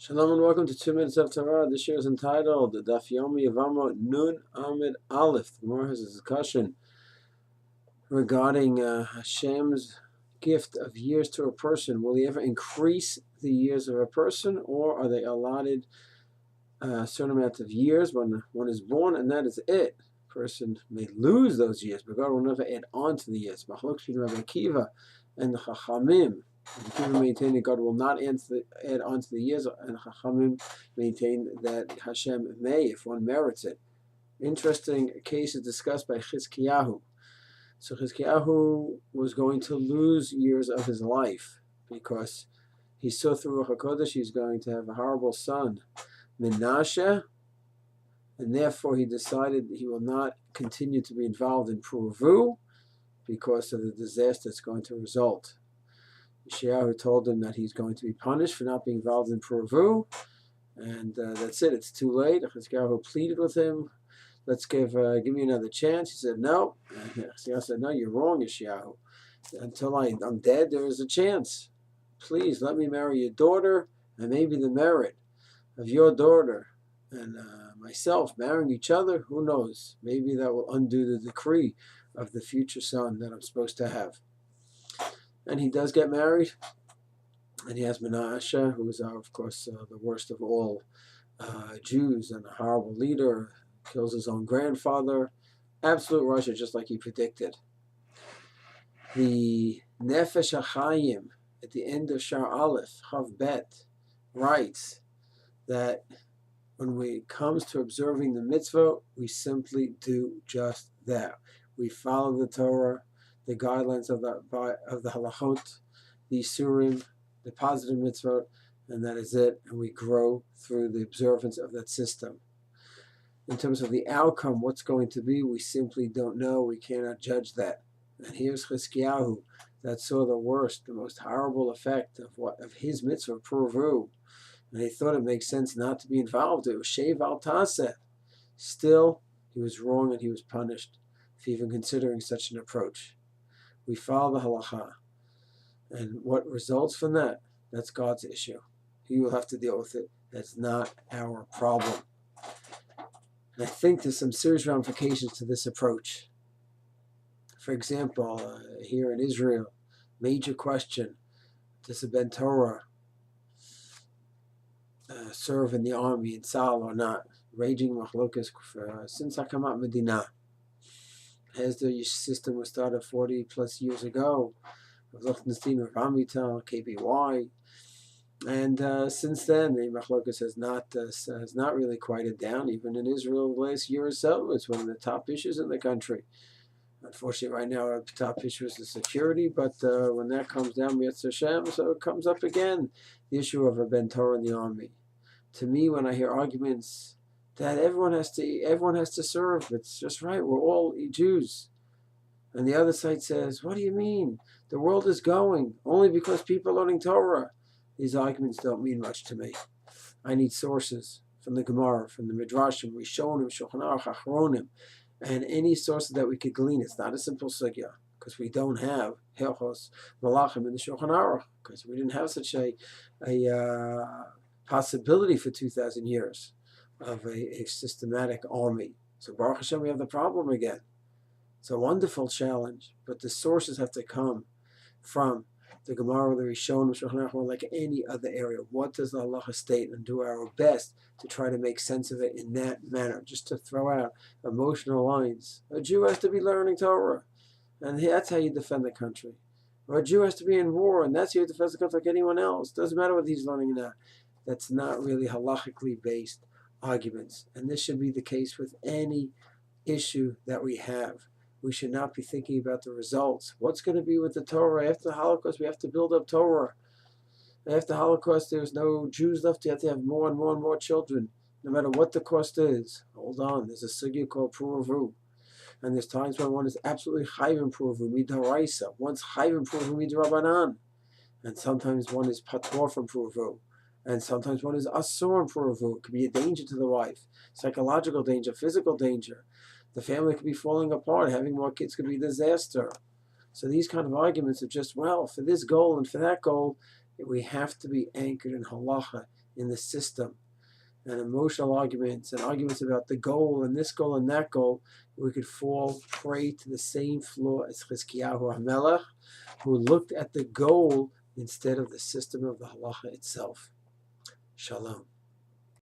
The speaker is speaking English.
Shalom and welcome to 2 Minutes of Torah. This year is entitled Daf Yomi Yevamot Nun Amid Aleph. The Gemara has a discussion regarding Hashem's gift of years to a person. Will he ever increase the years of a person, or are they allotted a certain amount of years when one is born, and that is it? A person may lose those years, but God will never add on to the years. Machlokes between Rabbi Akiva and the Chachamim. Akiva maintain that God will not add on to the years, and Chachamim maintain that Hashem may, if one merits it. Interesting case is discussed by Chizkiyahu. So Chizkiyahu was going to lose years of his life because he saw through Ruach Hakodesh he's going to have a horrible son, Menashe, and therefore he decided he will not continue to be involved in Pru Urvu because of the disaster that's going to result. Chizkiyahu told him that he's going to be punished for not being involved in Pru Urvu, and that's it. It's too late. Chizkiyahu pleaded with him, "Let's give me another chance." He said, "No." Chizkiyahu said, "No, you're wrong, Chizkiyahu. Until I'm dead, there is a chance. Please let me marry your daughter, and maybe the merit of your daughter and myself marrying each other, who knows? Maybe that will undo the decree of the future son that I'm supposed to have." And he does get married, and he has Menashe, who is, of course, the worst of all Jews and a horrible leader, kills his own grandfather. Absolute Russia, just like he predicted. The Nefesh Hachaim, at the end of Shar Aleph, Chav Bet, writes that when it comes to observing the mitzvah, we simply do just that. We follow the Torah, the guidelines of the halachot, the isurim, the positive mitzvah, and that is it. And we grow through the observance of that system. In terms of the outcome, what's going to be, we simply don't know. We cannot judge that. And here's Chizkiyahu that saw the worst, the most horrible effect of his mitzvah of Pru Urvu, and he thought it makes sense not to be involved. It was shev al taseh. Still, he was wrong and he was punished for even considering such an approach. We follow the halacha, and what results from that, that's God's issue. He will have to deal with it. That's not our problem. And I think there's some serious ramifications to this approach. For example, here in Israel, major question, does a Ben Torah serve in the army, in Tzahal or not? Raging machlokes since Hakamat Medina. As the system was started 40 plus years ago, of Liechtenstein, of Amital, KBY, and since then the machlokes has not really quieted down. Even in Israel, the last year or so, it's one of the top issues in the country. Unfortunately, right now our top issue is the security, but when that comes down, Mitzvah Hashem, so it comes up again, the issue of a Ben Torah in the army. To me, when I hear arguments that everyone has to serve, it's just right. We're all Jews. And the other side says, what do you mean? The world is going only because people are learning Torah. These arguments don't mean much to me. I need sources from the Gemara, from the Midrashim, Rishonim, Shulchan Aruch, Achronim, and any sources that we could glean. It's not a simple sugya, because we don't have Hilchos Malachim in the Shulchan Aruch, because we didn't have such a possibility for 2,000 years of a systematic army. So Baruch Hashem, we have the problem again. It's a wonderful challenge, but the sources have to come from the Gemara, the Rishonim, like any other area. What does the halacha state, and do our best to try to make sense of it in that manner, just to throw out emotional lines. A Jew has to be learning Torah, and that's how you defend the country. Or a Jew has to be in war, and that's how you defend the country like anyone else. Doesn't matter what he's learning now. That's not really halachically based arguments, and this should be the case with any issue that we have. We should not be thinking about the results. What's going to be with the Torah? After the Holocaust, we have to build up Torah. After the Holocaust, there's no Jews left. You have to have more and more and more children, no matter what the cost is. Hold on, there's a sugya called Pru Urvu, and there's times when one is absolutely chayv in Pru Urvu midaraisa. One's chayv in Pru Urvu midarabanan, and sometimes one is patur from Pru Urvu. And sometimes one is asur in Pru Urvu. It could be a danger to the wife, psychological danger, physical danger. The family could be falling apart. Having more kids could be a disaster. So these kind of arguments are just, well, for this goal and for that goal, we have to be anchored in halacha in the system, and emotional arguments and arguments about the goal and this goal and that goal, we could fall prey to the same flaw as Chizkiyahu HaMelech, who looked at the goal instead of the system of the halacha itself. Shalom.